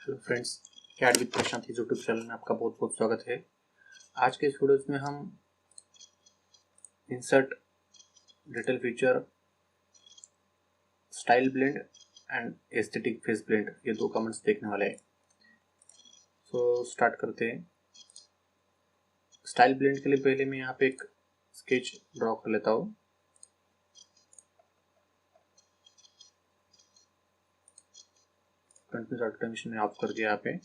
Hello friends, CAD with प्रशांत इस YouTube channel में आपका बहुत बहुत स्वागत है। आज के इस वीडियोस में हम insert, detail feature, style blend and aesthetic face blend ये दो कमेंट्स देखने वाले हैं। सो स्टार्ट करते हैं। स्टाइल ब्लेंड के लिए पहले मैं यहाँ पे एक स्केच ड्रॉ कर लेता हूँ। कंटिन्यूस ऑटोमेशन में ऑफ कर दिया। यहाँ पे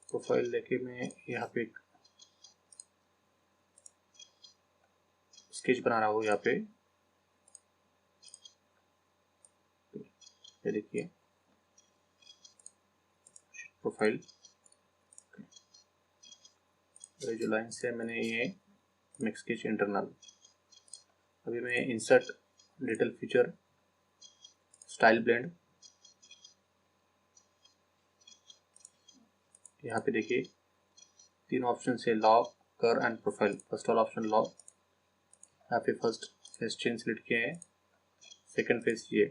प्रोफाइल लेके मैं यहाँ पे एक स्केच बना रहा हूँ। यहाँ पे ये देखिए प्रोफाइल, जो लाइन से मैंने ये मिक्स स्केच इंटरनल। अभी मैं insert, detail feature, style blend, यहाँ पे देखिए तीन ऑप्शन है, लॉक, कर एंड प्रोफाइल। फर्स्ट वाला ऑप्शन लॉक, यहाँ पे फर्स्ट फेस चेन सिलेक्ट किए हैं, सेकंड फेस ये,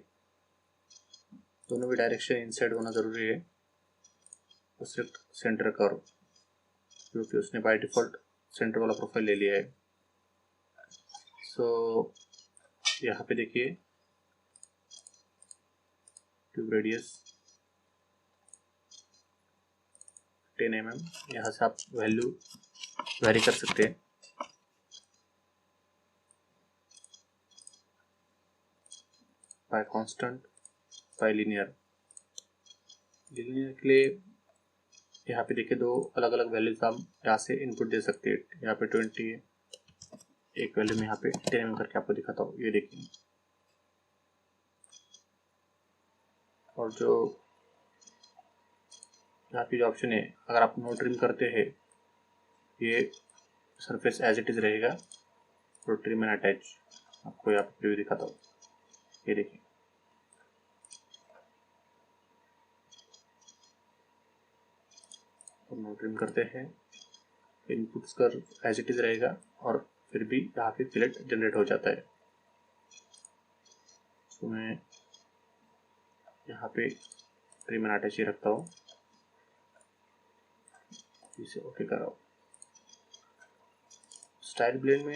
दोनों भी डायरेक्शन इनसाइड होना जरूरी है। तो सिलेक्ट सेंटर कर्व, क्योंकि उसने बाय डिफॉल्ट सेंटर वाला प्रोफाइल ले लिया है। सो यहाँ पे देखिए ट्यूब रेडियस 10 mm, यहाँ से आप वैल्यू वेरी कर सकते हैं। Bye constant, bye linear. Linear के लिए यहाँ पे देखिए दो अलग अलग वैल्यूज हम यहाँ से इनपुट दे सकते हैं। यहाँ पे 20 है, एक वैल्यू में यहाँ पे 10 mm करके आपको दिखाता हूँ। ये देखिए, और जो यहाँ पे जो ऑप्शन है, अगर आप नो ट्रिम करते हैं ये सरफेस एज इट इज रहेगा। और ट्रिम एंड अटैच आपको यहाँ पे प्रीव्यू दिखाता हूँ। ये देखिए, तो नो ट्रिम करते हैं, इनपुट्स कर एज इट इज रहेगा और फिर भी यहाँ पे फिलेट जनरेट हो जाता है। तो मैं यहाँ पे ट्रिम एंड अटैच ही रखता हूँ, इसे ओके कर रहा हूँ। स्टाइल ब्लेंड में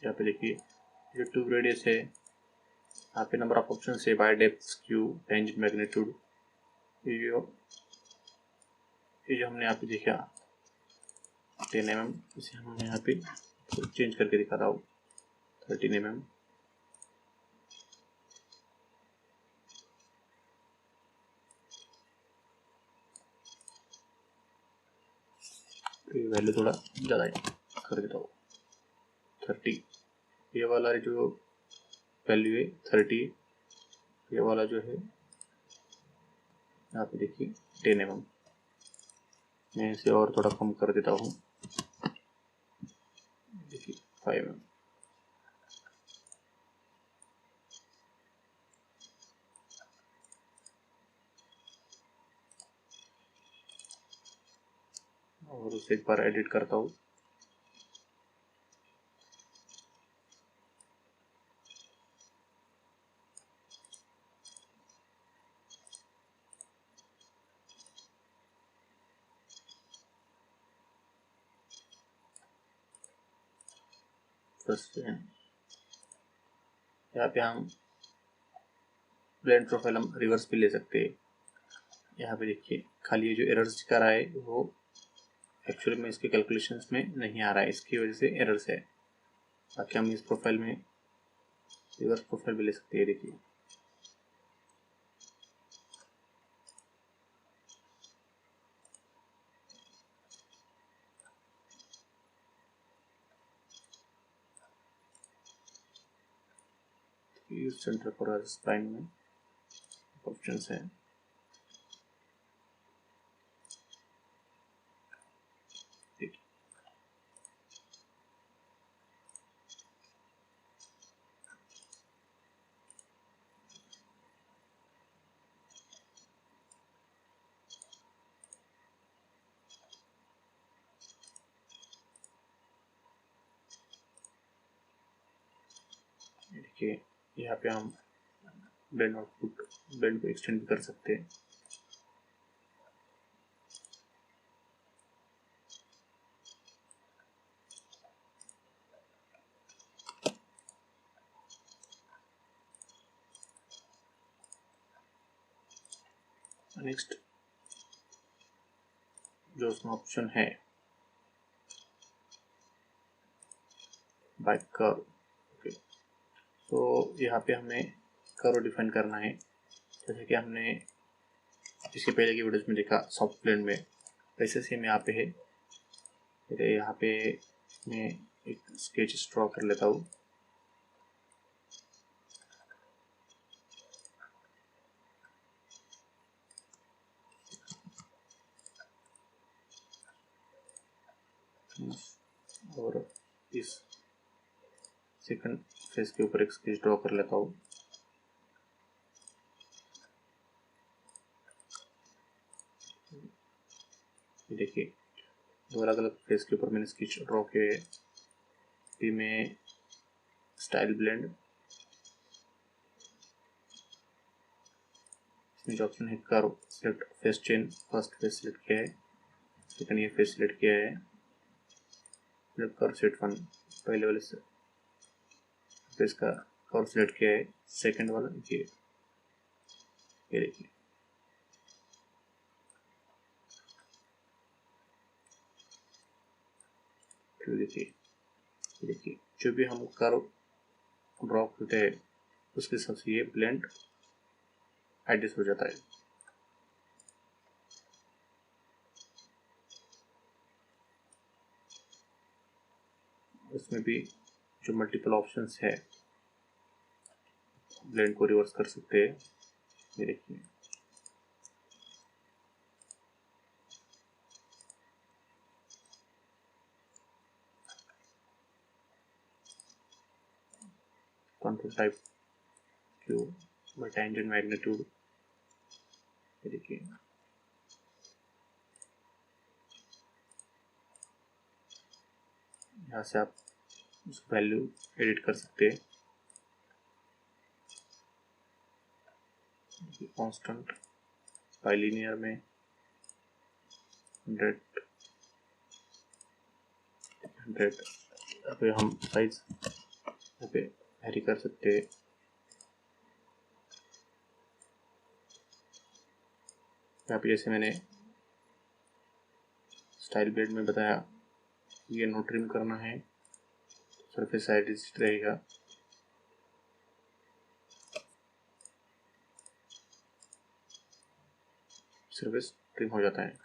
यहाँ पे देखिए जो ट्यूब रेडियस है, यहाँ पे नंबर ऑफ ऑप्शन है, by depth, skew, tangent, magnitude. ये जो हमने यहाँ पे देखा 10 mm, इसे हम यहाँ पे चेंज करके दिखा रहा हूँ 13 mm। तो वैल्यू थोड़ा ज़्यादा कर देता हूँ 30। ये वाला जो वैल्यू है 30, ये वाला जो है यहाँ पे देखिए 10 mm। मैं इसे और थोड़ा कम कर देता हूँ, देखिए 5 mm। और उसे एक बार एडिट करता हूँ। यहाँ पे हम ब्लेंड प्रोफाइल हम रिवर्स भी ले सकते हैं। यहाँ पे देखिए खाली ये जो एरर्स दिखा रहा है वो एक्चुअली में इसके कैलकुलेशंस में नहीं आ रहा है, इसकी वजह से एरर्स है। बाकी हम इस प्रोफाइल में रिवर्स प्रोफाइल भी ले सकते हैं। देखिए यूज सेंटर फॉर स्पाइन में ऑप्शंस हैं। देखिए यहाँ पे हम ब्लेंड आउटपुट ब्लेंड को एक्सटेंड भी कर सकते हैं। नेक्स्ट जो उसमें ऑप्शन है बाय कर्व। ओके, तो यहाँ पे हमें कर्व डिफाइन करना है, जैसे कि हमने इसके पहले की वीडियोस में देखा सॉफ्ट ब्लेंड में, वैसे सेम यहाँ पे है। फिर यहाँ पे मैं एक स्केच ड्रॉ कर लेता हूँ। और इस सेकंड फेस के ऊपर एक स्केच ड्रॉ कर लेता हूँ। देखिए, दो अलग अलग फेस के ऊपर मैंने स्केच ड्रॉ किए। फिर मैं स्टाइल ब्लेंड, इसमें जो ऑप्शन है curve, select face chain, first face select किया है, सेकंड ये फेस सिलेक्ट किया है, कर्व सेट 1, पहले वाले से फेस का कर्व सिलेक्ट किया है, सेकंड वाला ये देखिए। फिर देखिए जो भी हम कर्व ड्रॉ करते हैं उसके हिसाब से ये ब्लेंड एडजस्ट हो जाता है। इसमें भी जो मल्टीपल ऑप्शंस है ब्लेंड को रिवर्स कर सकते हैं। ये देखिए, control type Q by tangent magnitude. ये देखिए, यहाँ से आप उस वैल्यू एडिट कर सकते हैं। कांस्टेंट बाइलिनियर में 100 यहाँ पे हम साइज यहाँ पे वेरी कर सकते हैं। यहाँ पे जैसे मैंने स्टाइल ब्लेंड में बताया, ये नो ट्रिम करना है, सरफेस एडजस्ट रहेगा। सरफेस ट्रिम हो जाता है।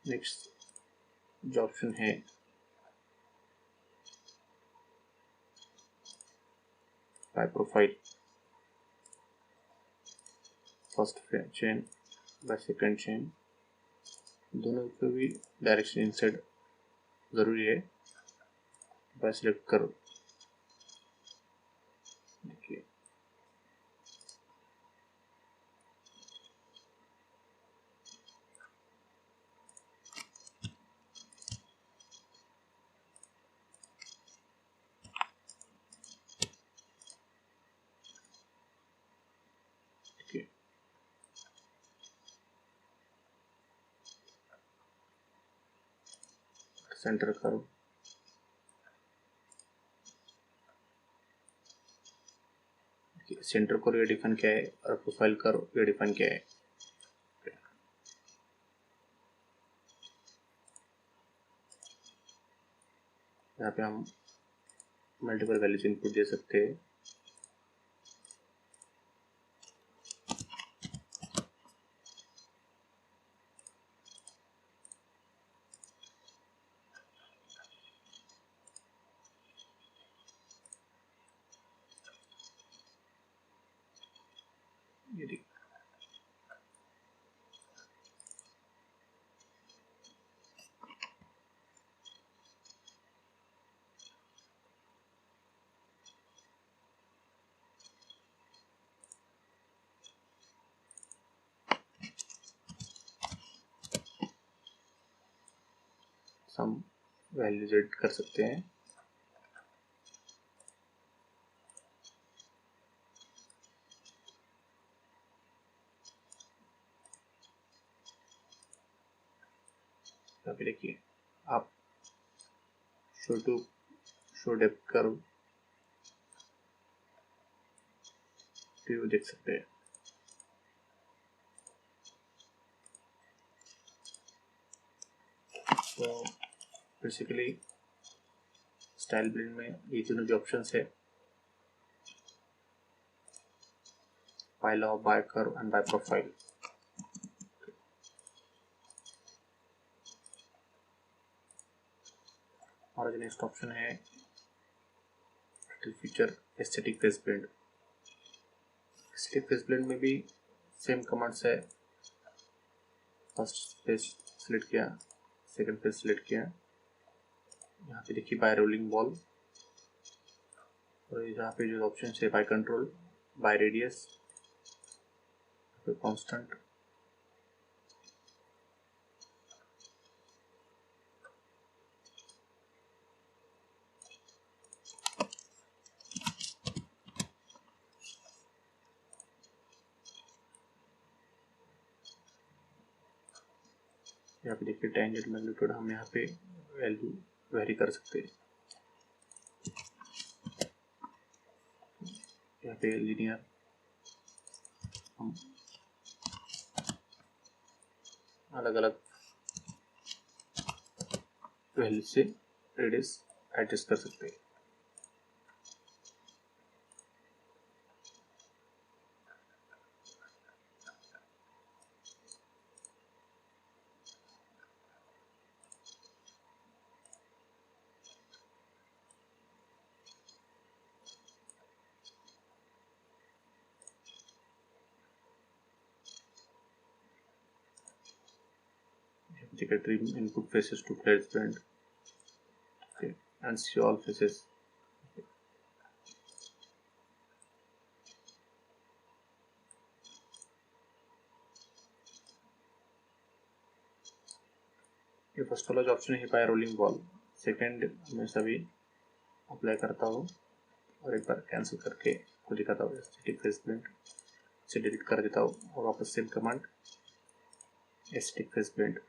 नेक्स्ट जो ऑप्शन है by profile, first chain by second chain, दोनों पे भी डायरेक्शन इनसाइड जरूरी है। बाय सिलेक्ट करो, देखिए सेंटर करो। सेंटर को डिफाइन किया है और प्रोफाइल करो ये डिफाइन किया है। यहाँ पे हम मल्टीपल वैल्यूज इनपुट दे सकते हैं। ये देखिए, हम वैल्यूज एडिट कर सकते हैं। अभी देखिए आप शो डेप्थ कर्व व्यू देख सकते हैं। तो बेसिकली स्टाइल बिल्ड में ये तीनों जो ऑप्शंस है, by law, by curve and by profile. और जो नेक्स्ट ऑप्शन है feature aesthetic face blend. Aesthetic face blend में भी सेम कमांड्स है। फर्स्ट फेस सिलेक्ट किया, सेकंड फेस सिलेक्ट किया, यहाँ पे देखिए बाय रोलिंग बॉल, और यहाँ पे जो ऑप्शन है by control, by radius, constant, यहाँ पे देखिए टेंजेंट मैग्नीट्यूड हम यहाँ पे वैल्यू वेरी कर सकते हैं। यहाँ पे लीनियर हम अलग अलग वैल्यू से रेडियस एडजस्ट कर सकते हैं। Trim input faces to flat blend, okay, and see all faces. Okay. ये फर्स्ट वाला जो ऑप्शन है बाय रोलिंग बॉल, सेकंड मैं सभी अप्लाई करता हूँ और एक बार कैंसिल करके आपको दिखाता हूँ। एस्थेटिक फेस ब्लेंड से डिलीट कर देता हूँ और वापस same command aesthetic face blend.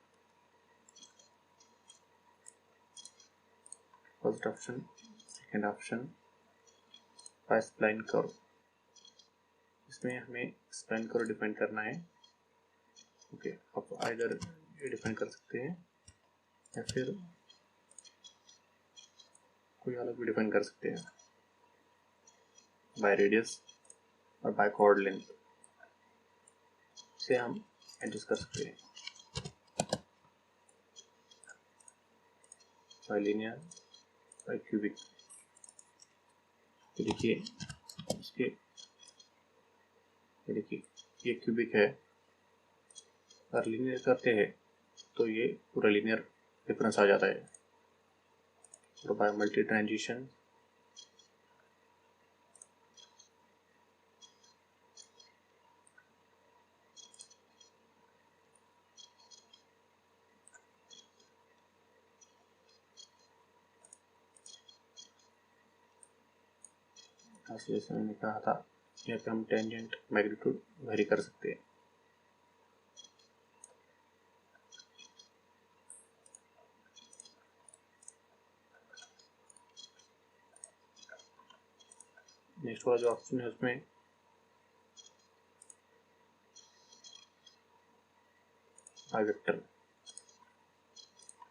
First option, second option, by spline curve. इसमें हमें स्प्लाइन कर्व डिफाइन करना है। ओके, आप आइदर ये डिफाइन कर सकते हैं या फिर कोई अलग भी डिफाइन कर सकते हैं, बाय रेडियस और बाय कॉर्ड लेंथ से हम एडजस्ट कर सकते हैं। By linear, by cubic. तो देखिए इसके, ये देखिए ये क्यूबिक है, अगर लीनियर करते हैं तो ये पूरा लीनियर डिफरेंस आ जाता है। और बाय मल्टी ट्रांजिशन, जैसे मैंने कहा था यहाँ पे हम टेंजेंट मैग्नीट्यूड वेरी कर सकते हैं। नेक्स्ट वाला जो ऑप्शन है उसमें by vector,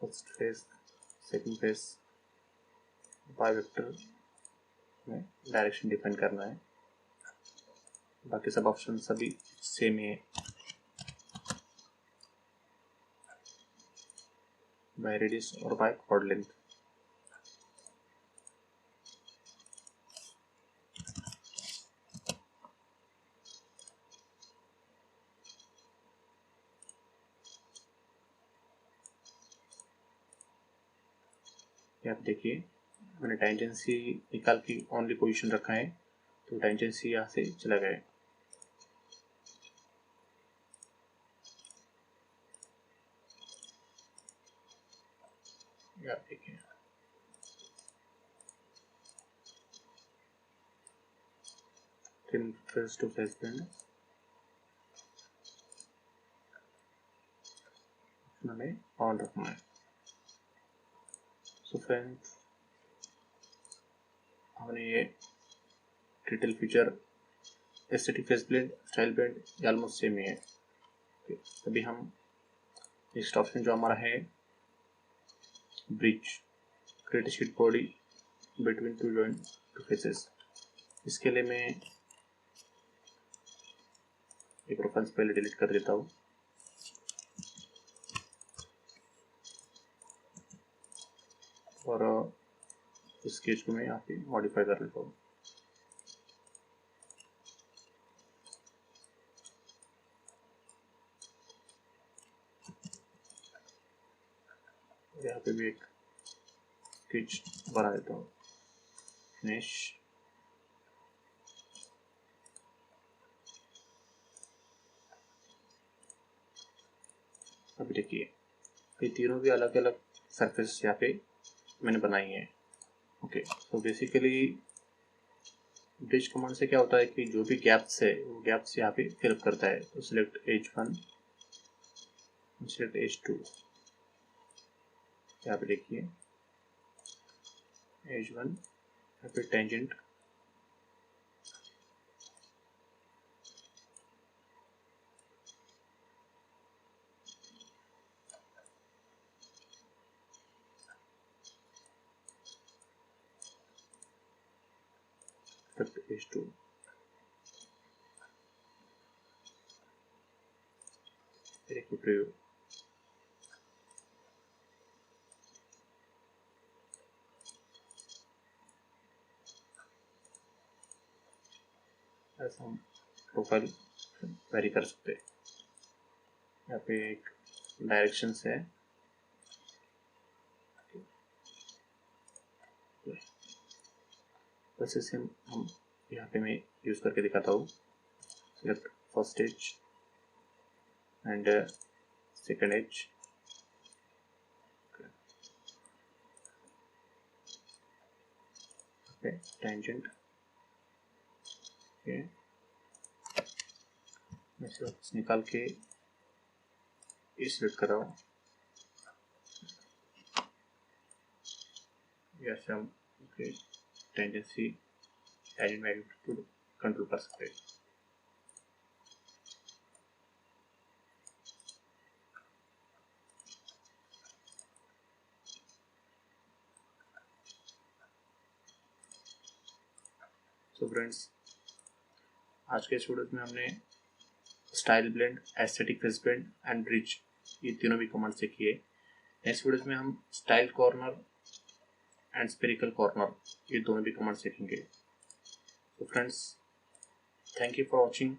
first face, second face, by vector में डायरेक्शन डिफाइन करना है। बाकी सब ऑप्शन सभी सेम ही है, बाय रेडियस और बाय कॉर्ड लेंथ। आप देखिए मैंने टेंजेंसी निकाल के ओनली पोजीशन रखा है, तो टेंजेंसी यहाँ से चला गया है। या देखिए फेस टू फेस ब्लेंड हमें ऑन रखना है। सो फ्रेंड्स, हमने ये detail feature aesthetic face blend, style blend almost same ही है। अभी हम नेक्स्ट ऑप्शन जो हमारा है bridge, create sheet body between two joint two faces. इसके लिए मैं ये प्रोफाइल्स पहले डिलीट कर देता हूँ। और इस स्केच को मैं यहाँ पे मॉडिफाई कर लेता हूँ। यहाँ पे भी एक स्केच बना देता हूँ। फिनिश। अभी देखिए ये तीनों भी अलग अलग सरफेस यहाँ पे मैंने बनाई है। ओके, तो बेसिकली ब्रिज कमांड से क्या होता है कि जो भी गैप्स है वो गैप्स यहाँ पे फिल करता है। तो सिलेक्ट H1, सिलेक्ट H2, यहाँ पे देखिए H1 यहाँ पे टेंजेंट, H2, देखिए प्रीव्यू। ऐसा हम प्रोफाइल वेरी कर सकते हैं। यहाँ पे एक डायरेक्शंस है, वैसे सेम हम यहाँ पे मैं यूज करके दिखाता हूँ। Select first edge and second edge, tangent, मैं सिर्फ निकाल के इस सिलेक्ट कर रहा हूँ। यस, हम टेंडेंसी एडिट मैग्नीट्यूड कंट्रोल कर सकते हैं। तो फ्रेंड्स, आज के वीडियो में हमने style blend, aesthetic face blend and bridge ये तीनों भी कमांड से किए। नेक्स्ट वीडियो में हम style corner and spherical corner ये दोनों भी कमांड सीखेंगे। तो friends, thank you for watching.